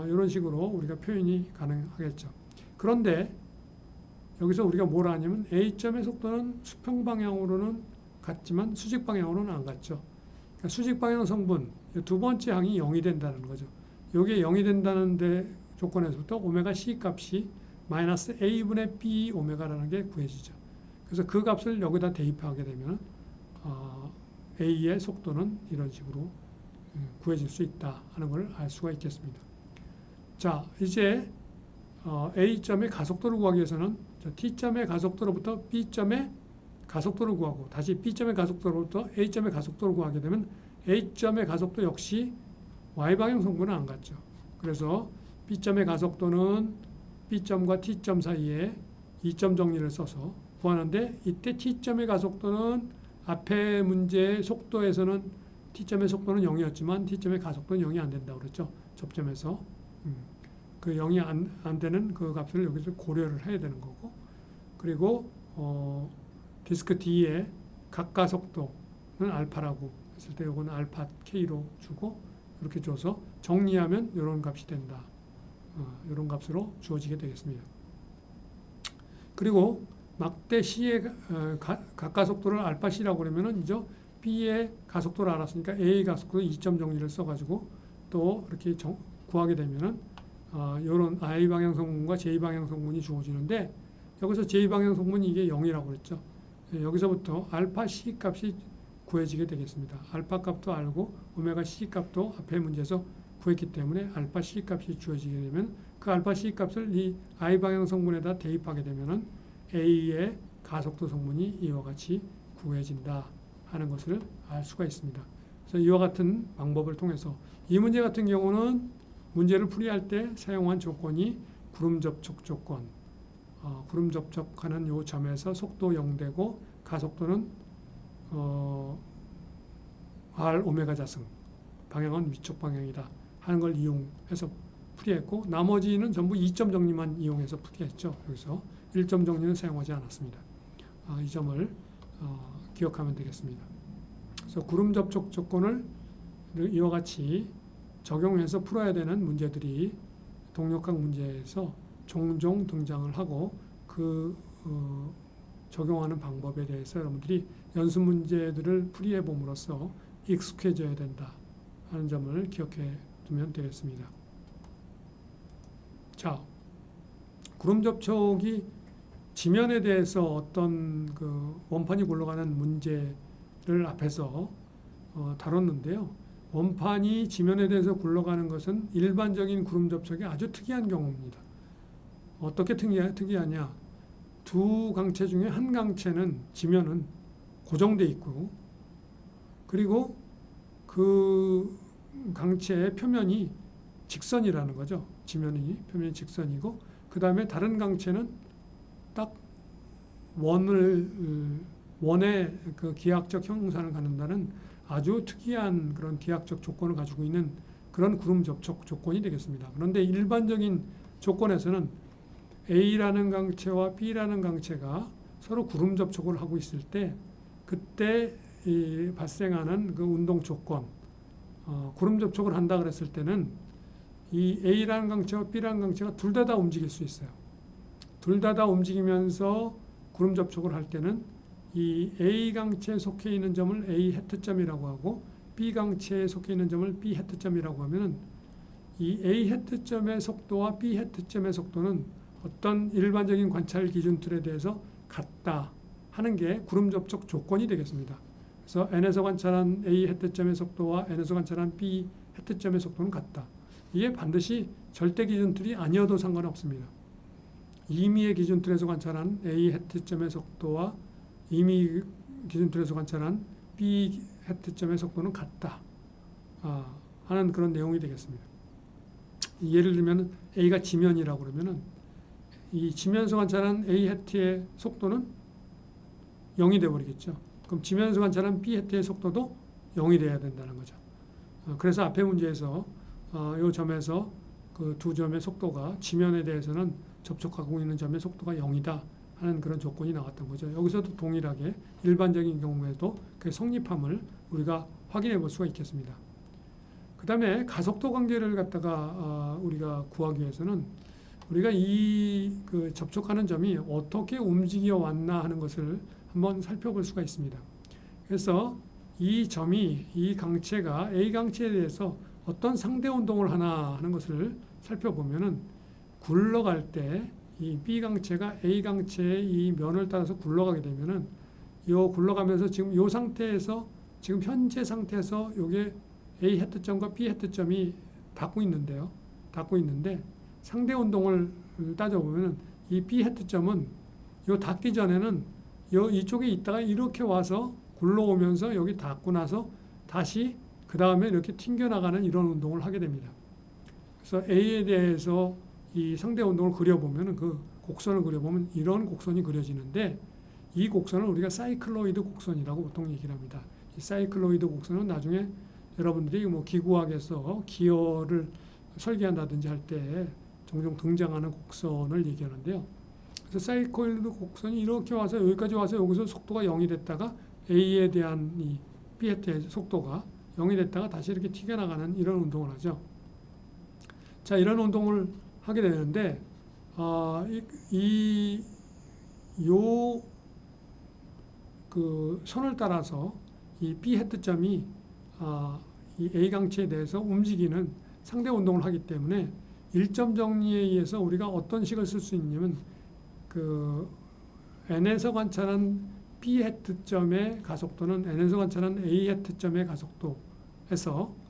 이런 식으로 우리가 표현이 가능하겠죠. 그런데 여기서 우리가 뭘 하냐면 A점의 속도는 수평 방향으로는 같지만 수직 방향으로는 안 같죠. 그러니까 수직 방향 성분 두 번째 항이 0이 된다는 거죠. 이게 0이 된다는 데 조건에서부터 오메가 C 값이 마이너스 A분의 B 오메가라는 게 구해지죠. 그래서 그 값을 여기다 대입하게 되면 A의 속도는 이런 식으로 구해질 수 있다 하는 걸 알 수가 있겠습니다. 자, 이제 A점의 가속도를 구하기 위해서는 T점의 가속도로부터 B점의 가속도를 구하고 다시 B점의 가속도로부터 A점의 가속도를 구하게 되면 A점의 가속도 역시 Y방향 성분은 안 같죠. 그래서 B점의 가속도는 B점과 T점 사이에 2점 정리를 써서 구하는데 이때 T점의 가속도는 앞에 문제의 속도에서는 T점의 속도는 0이었지만 T점의 가속도는 0이 안 된다고 그랬죠. 접점에서. 그 0이 안 되는 그 값을 여기서 고려를 해야 되는 거고 그리고 디스크 D의 각가속도는 알파라고 했을 때 이건 알파 K로 주고 이렇게 줘서 정리하면 이런 값이 된다. 이런 값으로 주어지게 되겠습니다. 그리고 막대 C의 각가속도를 알파 C라고 그러면은 이제 B의 가속도를 알았으니까 A의 가속도 2점 정리를 써가지고 또 이렇게 구하게 되면은 이런 I 방향 성분과 J 방향 성분이 주어지는데 여기서 J 방향 성분이 이게 0이라고 그랬죠. 여기서부터 알파 C 값이 구해지게 되겠습니다. 알파 값도 알고 오메가 C 값도 앞에 문제에서 구했기 때문에 알파 C 값이 주어지게 되면 그 알파 C 값을 이 I 방향 성분에다 대입하게 되면은 A의 가속도 성분이 이와 같이 구해진다 하는 것을 알 수가 있습니다. 그래서 이와 같은 방법을 통해서 이 문제 같은 경우는 문제를 풀이할 때 사용한 조건이 구름 접촉 조건, 구름 접촉하는 요 점에서 속도 0되고 가속도는 R 오메가 자승, 방향은 위쪽 방향이다 하는 걸 이용해서 풀이했고 나머지는 전부 2점 정리만 이용해서 풀이했죠. 여기서 1점 정리는 사용하지 않았습니다. 이 점을 기억하면 되겠습니다. 그래서 구름 접촉 조건을 이와 같이 적용해서 풀어야 되는 문제들이 동력학 문제에서 종종 등장을 하고 그 적용하는 방법에 대해서 여러분들이 연습 문제들을 풀이해 봄으로써 익숙해져야 된다 하는 점을 기억해 두면 되겠습니다. 자, 구름 접촉이 지면에 대해서 어떤 그 원판이 굴러가는 문제 앞에서 다뤘는데요. 원판이 지면에 대해서 굴러가는 것은 일반적인 구름 접촉이 아주 특이한 경우입니다. 어떻게 특이하냐? 두 강체 중에 한 강체는 지면은 고정돼 있고, 그리고 그 강체의 표면이 직선이라는 거죠. 표면이 직선이고, 그 다음에 다른 강체는 딱 원의 그 기하학적 형상을 갖는다는 아주 특이한 그런 기하학적 조건을 가지고 있는 그런 구름 접촉 조건이 되겠습니다. 그런데 일반적인 조건에서는 A라는 강체와 B라는 강체가 서로 구름 접촉을 하고 있을 때, 그때 발생하는 그 운동 조건, 구름 접촉을 한다 그랬을 때는 이 A라는 강체와 B라는 강체가 둘 다 움직일 수 있어요. 둘 다 움직이면서 구름 접촉을 할 때는 이 A 강체에 속해 있는 점을 A 해트점이라고 하고, B 강체에 속해 있는 점을 B 해트점이라고 하면은, 이 A 해트점의 속도와 B 해트점의 속도는 어떤 일반적인 관찰 기준 틀에 대해서 같다 하는 게 구름 접촉 조건이 되겠습니다. 그래서 N에서 관찰한 A 해트점의 속도와 N에서 관찰한 B 해트점의 속도는 같다. 이게 반드시 절대 기준 틀이 아니어도 상관없습니다. 임의의 기준 틀에서 관찰한 A 해트점의 속도와 임의 기준 틀에서 관찰한 B 해트점의 속도는 같다 하는 그런 내용이 되겠습니다. 예를 들면 A가 지면이라고 그러면은 이 지면에서 관찰한 A 해트의 속도는 0이 되어버리겠죠. 그럼 지면에서 관찰한 B 해트의 속도도 0이 돼야 된다는 거죠. 그래서 앞에 문제에서 이 점에서 그 두 점의 속도가 지면에 대해서는 접촉하고 있는 점의 속도가 0이다 하는 그런 조건이 나왔던 거죠. 여기서도 동일하게 일반적인 경우에도 그 성립함을 우리가 확인해 볼 수가 있겠습니다. 그 다음에 가속도 관계를 갖다가 우리가 구하기 위해서는 우리가 그 접촉하는 점이 어떻게 움직여 왔나 하는 것을 한번 살펴볼 수가 있습니다. 그래서 이 강체가 A 강체에 대해서 어떤 상대 운동을 하나 하는 것을 살펴보면은, 굴러갈 때 이 B 강체가 A 강체의 이 면을 따라서 굴러가게 되면은, 굴러가면서 지금 요 상태에서, 지금 현재 상태에서 요게 A 해트점과 B 해트점이 닿고 있는데 상대 운동을 따져보면은 이 B 해트점은 요 닿기 전에는 이쪽에 있다가 이렇게 와서 굴러오면서 여기 닿고 나서 다시 그 다음에 이렇게 튕겨나가는 이런 운동을 하게 됩니다. 그래서 A에 대해서 이 상대 운동을 그려보면, 그 곡선을 그려보면 이런 곡선이 그려지는데, 이 곡선을 우리가 사이클로이드 곡선이라고 보통 얘기를 합니다. 이 사이클로이드 곡선은 나중에 여러분들이 뭐 기구학에서 기어를 설계한다든지 할 때 종종 등장하는 곡선을 얘기하는데요. 그래서 사이클로이드 곡선이 이렇게 와서 여기까지 와서 여기서 속도가 0이 됐다가 A에 대한 이 B 해트의 속도가 0이 됐다가 다시 이렇게 튀겨나가는 이런 운동을 하죠. 자, 이런 운동을 하게 되는데, 그 선을 따라서 이 B 해트점이 이 A 강체에 대해서 움직이는 상대 운동을 하기 때문에 일점 정리에 의해서 우리가 어떤 식을 쓸 수 있냐면, 그 N에서 관찰한 B 해트점의 가속도는 N에서 관찰한 A 해트점의 가속도에서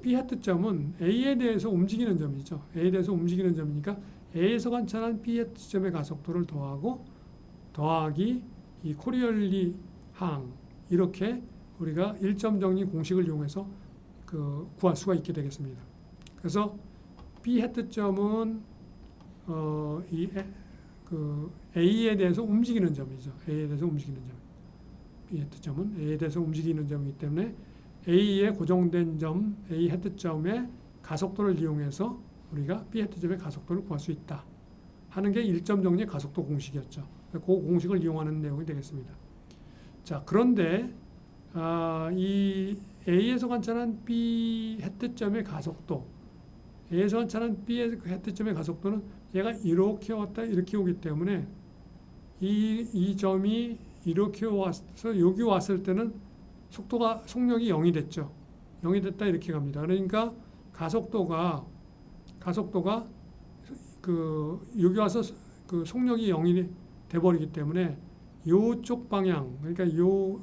B 해트점은 A에 대해서 움직이는 점이죠. A에 대해서 움직이는 점이니까 A에서 관찰한 B 해트점의 가속도를 더하기 이 코리올리 항, 이렇게 우리가 일점 정리 공식을 이용해서 구할 수가 있게 되겠습니다. 그래서 B 해트점은 A에 대해서 움직이는 점이죠. A에 대해서 움직이는 점. B 해트점은 A에 대해서 움직이는 점이기 때문에 A에 고정된 점, A 해트점의 가속도를 이용해서 우리가 B 해트점의 가속도를 구할 수 있다 하는 게 일점 정리의 가속도 공식이었죠. 그 공식을 이용하는 내용이 되겠습니다. 자, 그런데 이 A에서 관찰한 B 해트점의 가속도, A에서 관찰한 B 해트점의 가속도는 얘가 이렇게 왔다 이렇게 오기 때문에 이 점이 이렇게 와서 여기 왔을 때는 속력이 0이 됐죠. 0이 됐다 이렇게 갑니다. 그러니까 가속도가 여기 와서 그 속력이 0이 돼버리기 때문에 요쪽 방향, 그러니까 요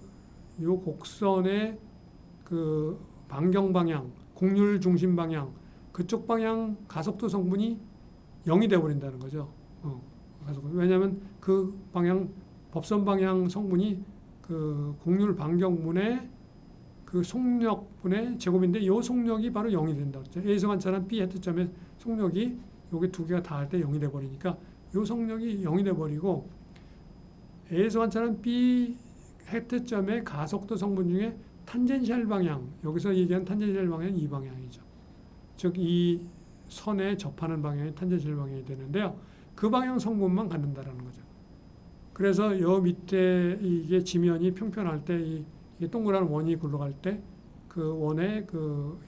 곡선의 그 반경 방향, 곡률 중심 방향, 그쪽 방향 가속도 성분이 0이 돼 버린다는 거죠. 왜냐하면 그 방향 법선 방향 성분이 그 곡률 반경분의 그 속력분의 제곱인데 이 속력이 바로 0이 된다. A에서 관찰한 B 해트점의 속력이 여기 두 개가 닿을 때 0이 돼 버리니까 이 속력이 0이 돼 버리고 A에서 관찰한 B 해트점의 가속도 성분 중에 탄젠셜 방향, 여기서 얘기한 탄젠셜 방향은 이 방향이죠. 즉 이 선에 접하는 방향이 탄젠셜 방향이 되는데요. 그 방향 성분만 갖는다라는 거죠. 그래서 요 밑에 이게 지면이 평평할 때 이게 동그란 원이 굴러갈 때 그 원의 그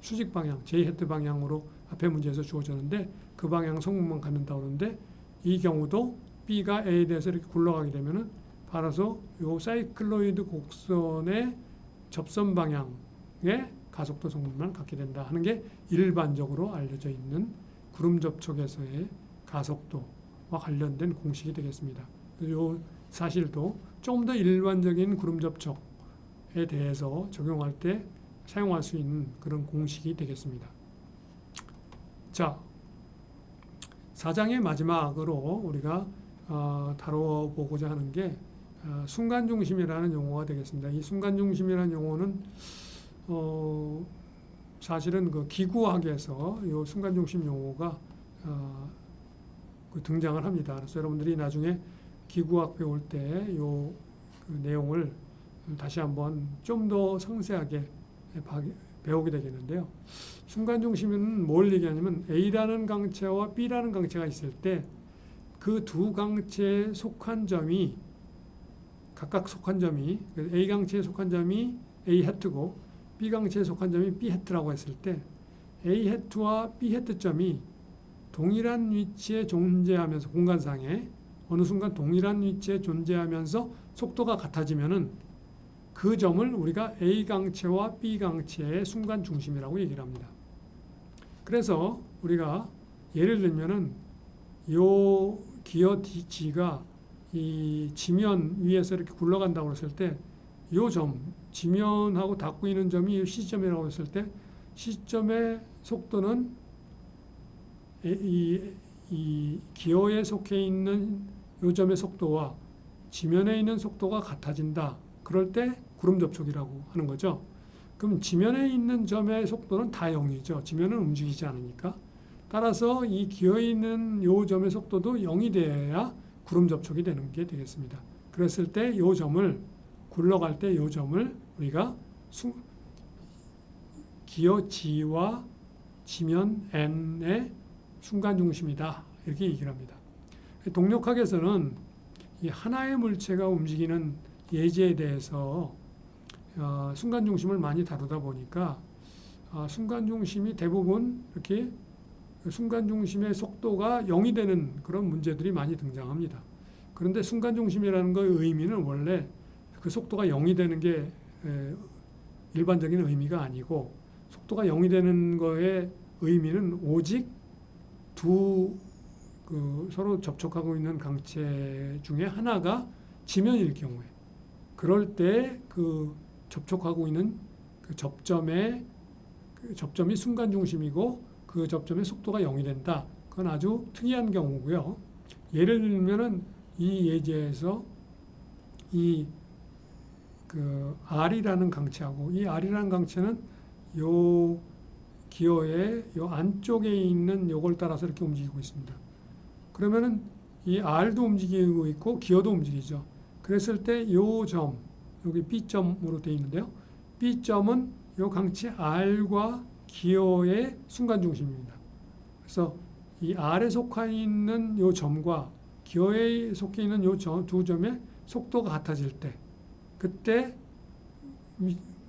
수직 방향, J 헤트 방향으로 앞에 문제에서 주어졌는데 그 방향 성분만 갖는다고 그러는데 이 경우도 B가 A에 대해서 이렇게 굴러가게 되면은 바라서 요 사이클로이드 곡선의 접선 방향의 가속도 성분만 갖게 된다 하는 게 일반적으로 알려져 있는 구름 접촉에서의 가속도와 관련된 공식이 되겠습니다. 이 사실도 조금 더 일반적인 구름 접촉에 대해서 적용할 때 사용할 수 있는 그런 공식이 되겠습니다. 자, 4장의 마지막으로 우리가 다뤄보고자 하는 게 순간중심이라는 용어가 되겠습니다. 이 순간중심이라는 용어는 사실은 그 기구학에서 이 순간중심 용어가 등장을 합니다. 그래서 여러분들이 나중에 기구학 배울 때 이 그 내용을 다시 한번 좀 더 상세하게 배우게 되겠는데요. 순간중심은 뭘 얘기하냐면 A라는 강체와 B라는 강체가 있을 때 그 두 강체에 속한 점이 각각 속한 점이 A 강체에 속한 점이 A 해트고 B 강체에 속한 점이 B 해트라고 했을 때 A 해트와 B 해트점이 동일한 위치에 존재하면서 공간상에 어느 순간 동일한 위치에 존재하면서 속도가 같아지면은 그 점을 우리가 A 강체와 B 강체의 순간 중심이라고 얘기를 합니다. 그래서 우리가 예를 들면은 요 기어 G가 이 지면 위에서 이렇게 굴러간다고 했을 때 요 점, 지면하고 닿고 있는 점이 시점이라고 했을 때 시점의 속도는 이 기어에 속해 있는 요 점의 속도와 지면에 있는 속도가 같아진다. 그럴 때 구름 접촉이라고 하는 거죠. 그럼 지면에 있는 점의 속도는 다 0이죠. 지면은 움직이지 않으니까. 따라서 이 기어에 있는 요 점의 속도도 0이 되어야 구름 접촉이 되는 게 되겠습니다. 그랬을 때 요 점을 굴러갈 때 요 점을 우리가 기어 G와 지면 N의 순간 중심이다. 이렇게 얘기를 합니다. 동력학에서는 이 하나의 물체가 움직이는 예제에 대해서 순간 중심을 많이 다루다 보니까 순간 중심이 대부분 이렇게 순간 중심의 속도가 0이 되는 그런 문제들이 많이 등장합니다. 그런데 순간 중심이라는 거의 의미는 원래 그 속도가 0이 되는 게 일반적인 의미가 아니고 속도가 0이 되는 거의 의미는 오직 서로 접촉하고 있는 강체 중에 하나가 지면일 경우에 그럴 때 그 접촉하고 있는 그 접점이 순간 중심이고 그 접점의 속도가 0이 된다. 그건 아주 특이한 경우고요. 예를 들면은 이 예제에서 그 R이라는 강체하고 이 R이라는 강체는 요 기어의 요 안쪽에 있는 요걸 따라서 이렇게 움직이고 있습니다. 그러면은 이 R도 움직이고 있고 기어도 움직이죠. 그랬을 때 요 점, 여기 B점으로 되어 있는데요. B점은 요 강체 R과 기어의 순간 중심입니다. 그래서 이 R에 속해 있는 요 점과 기어에 속해 있는 요 두 점의 속도가 같아질 때, 그때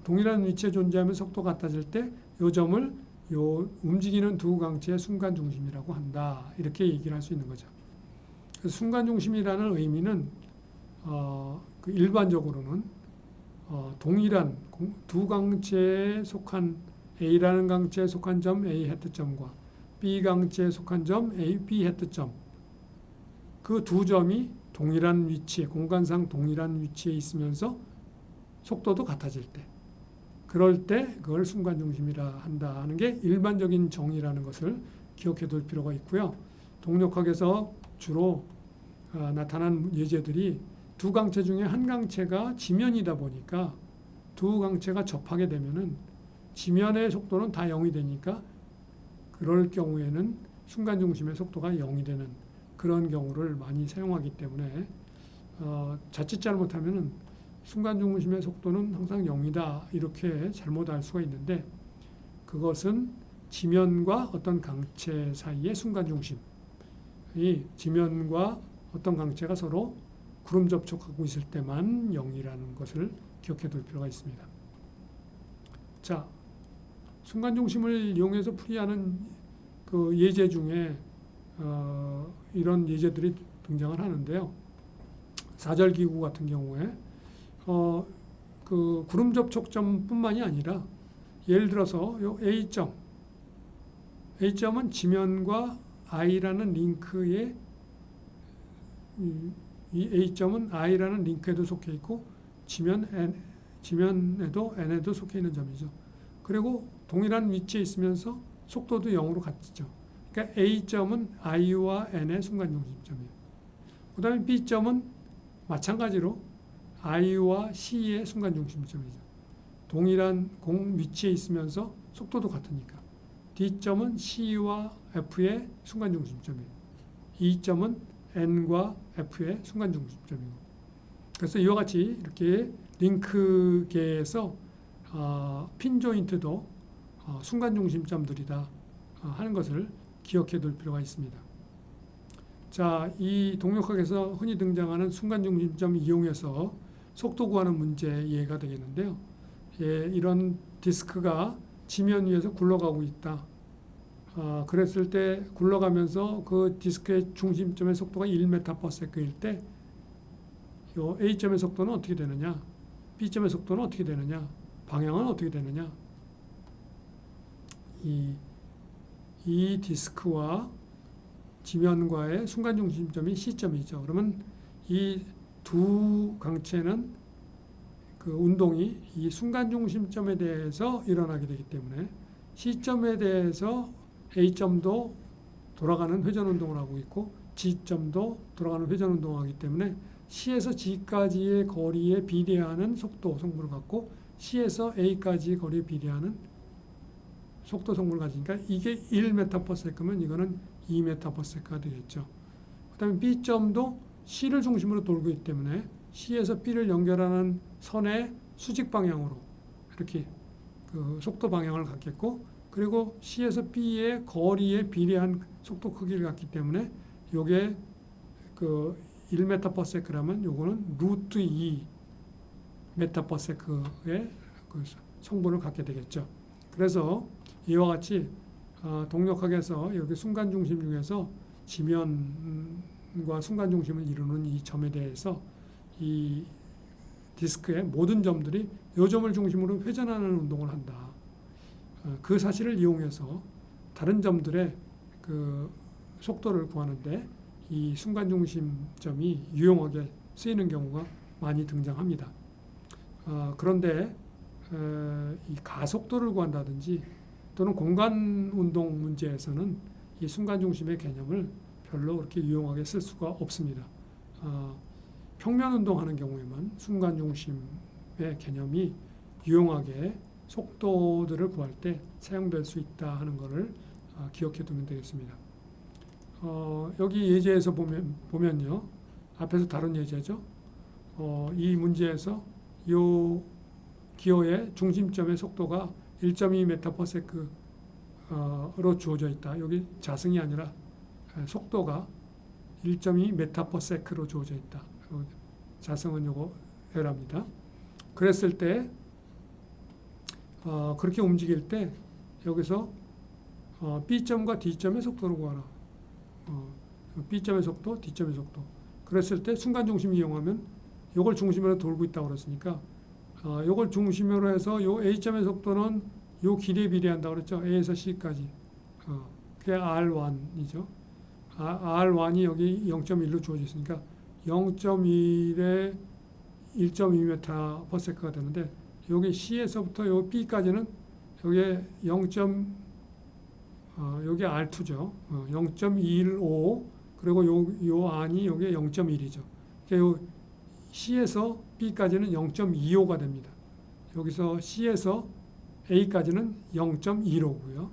동일한 위치에 존재하면 속도가 같아질 때 요 점을 요 움직이는 두 강체의 순간 중심이라고 한다. 이렇게 얘기를 할 수 있는 거죠. 그래서 순간 중심이라는 의미는 그 일반적으로는 동일한 두 강체에 속한 A라는 강체에 속한 점 A 해트점과 B 강체에 속한 점 A, B 해트점 그 두 점이 동일한 위치에, 공간상 동일한 위치에 있으면서 속도도 같아질 때, 그럴 때 그걸 순간중심이라 한다 하는 게 일반적인 정의라는 것을 기억해 둘 필요가 있고요. 동력학에서 주로 나타난 예제들이 두 강체 중에 한 강체가 지면이다 보니까 두 강체가 접하게 되면은 지면의 속도는 다 0이 되니까 그럴 경우에는 순간중심의 속도가 0이 되는 그런 경우를 많이 사용하기 때문에 자칫 잘못하면은 순간중심의 속도는 항상 0이다 이렇게 잘못 알 수가 있는데, 그것은 지면과 어떤 강체 사이의 순간중심이, 지면과 어떤 강체가 서로 구름 접촉하고 있을 때만 0이라는 것을 기억해 둘 필요가 있습니다. 자, 순간중심을 이용해서 풀이하는 그 예제 중에 이런 예제들이 등장을 하는데요. 사절기구 같은 경우에 그 구름 접촉점뿐만이 아니라 예를 들어서 요 A점은 지면과 I라는 링크에, 이 A점은 I라는 링크에도 속해 있고 지면에도 N에도 속해 있는 점이죠. 그리고 동일한 위치에 있으면서 속도도 0으로 같죠. 그러니까 A점은 I와 N의 순간중심점이에요. 그 다음에 B점은 마찬가지로 I와 C의 순간중심점이죠. 동일한 공 위치에 있으면서 속도도 같으니까. D점은 C와 F의 순간중심점이에요. E점은 N과 F의 순간중심점이고. 그래서 이와 같이 이렇게 링크계에서 핀 조인트도 순간중심점들이다 하는 것을 기억해 둘 필요가 있습니다. 자, 이 동력학에서 흔히 등장하는 순간중심점 이용해서 속도 구하는 문제 예가 되겠는데요. 예, 이런 디스크가 지면 위에서 굴러가고 있다. 그랬을 때 굴러가면서 그 디스크의 중심점의 속도가 1m/s일 때 요 A점의 속도는 어떻게 되느냐? B점의 속도는 어떻게 되느냐? 방향은 어떻게 되느냐? 이 디스크와 지면과의 순간중심점이 C점이죠. 그러면 이 두 강체는 그 운동이 이 순간중심점에 대해서 일어나게 되기 때문에 C점에 대해서 A점도 돌아가는 회전운동을 하고 있고 G점도 돌아가는 회전운동을 하기 때문에 C에서 G까지의 거리에 비례하는 속도 성분을 갖고 C에서 A까지의 거리에 비례하는 속도 성분을 가지니까 이게 1m/s면 이거는 2m/s가 되겠죠. 그 다음에 B점도 C를 중심으로 돌고 있기 때문에 C에서 B를 연결하는 선의 수직 방향으로 이렇게 그 속도 방향을 갖겠고, 그리고 C에서 B의 거리에 비례한 속도 크기를 갖기 때문에 요게 그 1m/s라면 요거는 루트 2m/s의 그 성분을 갖게 되겠죠. 그래서 이와 같이 동력학에서 여기 순간중심 중에서 지면과 순간중심을 이루는 이 점에 대해서 이 디스크의 모든 점들이 이 점을 중심으로 회전하는 운동을 한다. 그 사실을 이용해서 다른 점들의 그 속도를 구하는데 이 순간중심점이 유용하게 쓰이는 경우가 많이 등장합니다. 그런데 이 가속도를 구한다든지 또는 공간운동 문제에서는 이 순간중심의 개념을 별로 그렇게 유용하게 쓸 수가 없습니다. 평면운동하는 경우에만 순간중심의 개념이 유용하게 속도들을 구할 때 사용될 수 있다 하는 것을 기억해 두면 되겠습니다. 여기 예제에서 보면요. 앞에서 다룬 예제죠. 이 문제에서 이 기어의 중심점의 속도가 1.2m/s로 주어져 있다. 여기 자승이 아니라 속도가 1.2m/s로 주어져 있다. 자승은 요거 에러입니다. 그랬을 때 그렇게 움직일 때 여기서 B점과 D점의 속도를 구하라. B점의 속도, D점의 속도. 그랬을 때 순간중심 이용하면 요걸 중심으로 돌고 있다고 그랬으니까 요걸 중심으로 해서 요 A점의 속도는 요 길이에 비례한다고 그랬죠. A에서 C까지. 그게 R1이죠. R1이 여기 0.1로 주어져 있으니까 0.1에 1.2m/s가 되는데 여기 C에서부터 여기 B까지는 여기 여기 R2죠. 0.15 그리고 요 안이 여기 0.1이죠. 그러니까 요 C에서 B까지는 0.25가 됩니다. 여기서 C에서 A까지는 0.15고요.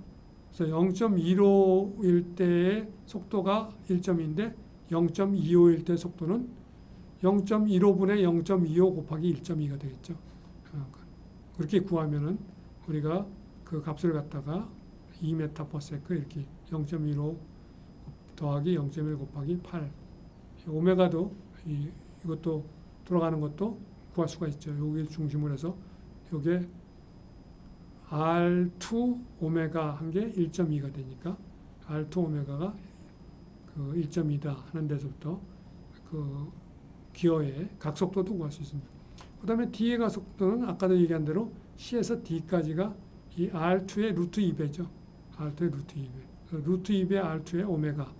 그래서 0.15일 때의 속도가 1.2인데 0.25일 때 속도는 0.15분의 0.25 곱하기 1.2가 되겠죠. 그렇게 구하면은 우리가 그 값을 갖다가 2m/s 이렇게 0.15 더하기 0.1 곱하기 8 오메가도 이것도 돌아가는 것도 구할 수가 있죠. 여기 중심으로 해서 요게 R2 오메가 한 게 1.2가 되니까 R2 오메가가 그 1.2다 하는 데서부터 그 기어의 각속도도 구할 수 있습니다. 그 다음에 D의 각속도는 아까도 얘기한 대로 C에서 D까지가 이 R2의 루트 2배죠. R2의 루트 2배. 루트 2배 R2의 오메가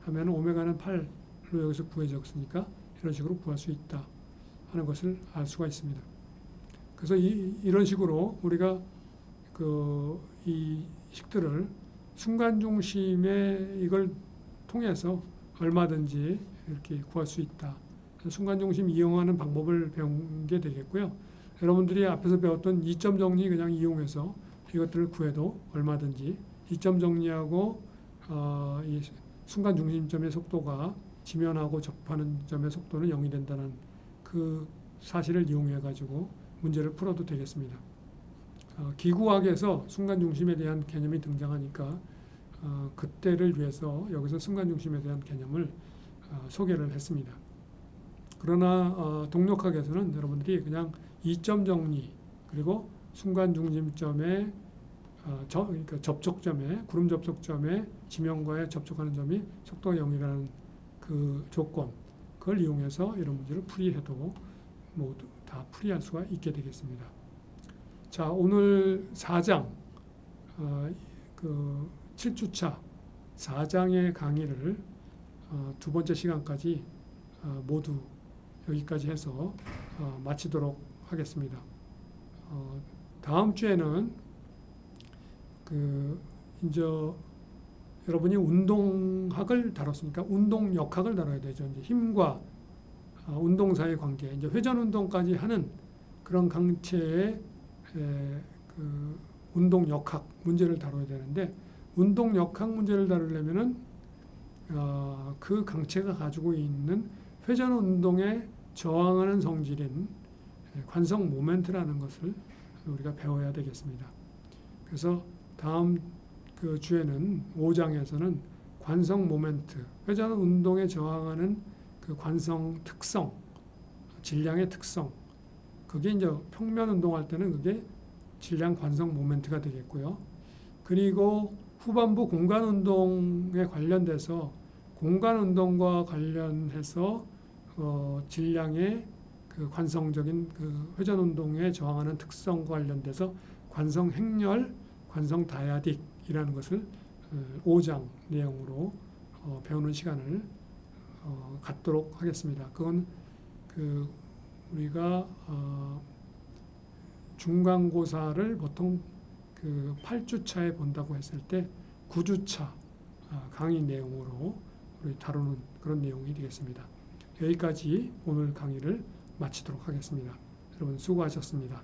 하면 오메가는 8로 여기서 구해졌으니까 이런 식으로 구할 수 있다 하는 것을 알 수가 있습니다. 그래서 이런 식으로 우리가 이 식들을 순간 중심의 이걸 통해서 얼마든지 이렇게 구할 수 있다. 순간 중심 이용하는 방법을 배운 게 되겠고요. 여러분들이 앞에서 배웠던 이점 정리 그냥 이용해서 이것들을 구해도 얼마든지 이점 정리하고 이 순간 중심점의 속도가 지면하고 접하는 점의 속도는 0이 된다는 그 사실을 이용해 가지고 문제를 풀어도 되겠습니다. 기구학에서 순간 중심에 대한 개념이 등장하니까 그때를 위해서 여기서 순간 중심에 대한 개념을 소개를 했습니다. 그러나 동력학에서는 여러분들이 그냥 이점 정리 그리고 순간 중심점의 그러니까 접촉점에 구름 접촉점에 지면과의 접촉하는 점이 속도가 0이라는 그 조건 그걸 이용해서 이런 문제를 풀이해도 모두 다 풀이할 수가 있게 되겠습니다. 자, 오늘 4장 그 7주차 4장의 강의를 두 번째 시간까지 모두 여기까지 해서 마치도록 하겠습니다. 다음 주에는 이제 여러분이 운동학을 다뤘으니까 운동역학을 다뤄야 되죠. 이제 힘과 운동 사이의 관계, 이제 회전 운동까지 하는 그런 강체의 그 운동역학 문제를 다뤄야 되는데 운동역학 문제를 다루려면은 그 강체가 가지고 있는 회전 운동에 저항하는 성질인 관성 모멘트라는 것을 우리가 배워야 되겠습니다. 그래서 다음 그 주에는 5장에서는 관성 모멘트, 회전 운동에 저항하는 그 관성 특성, 질량의 특성, 그게 이제 평면 운동할 때는 그게 질량 관성 모멘트가 되겠고요. 그리고 후반부 공간 운동에 관련돼서 공간 운동과 관련해서 질량의 그 관성적인 그 회전 운동에 저항하는 특성과 관련돼서 관성 행렬, 관성 다야딕이라는 것을 5장 내용으로 배우는 시간을 갖도록 하겠습니다. 그건 그 우리가 중간고사를 보통 그 8주차에 본다고 했을 때 9주차 강의 내용으로 우리 다루는 그런 내용이 되겠습니다. 여기까지 오늘 강의를 마치도록 하겠습니다. 여러분 수고하셨습니다.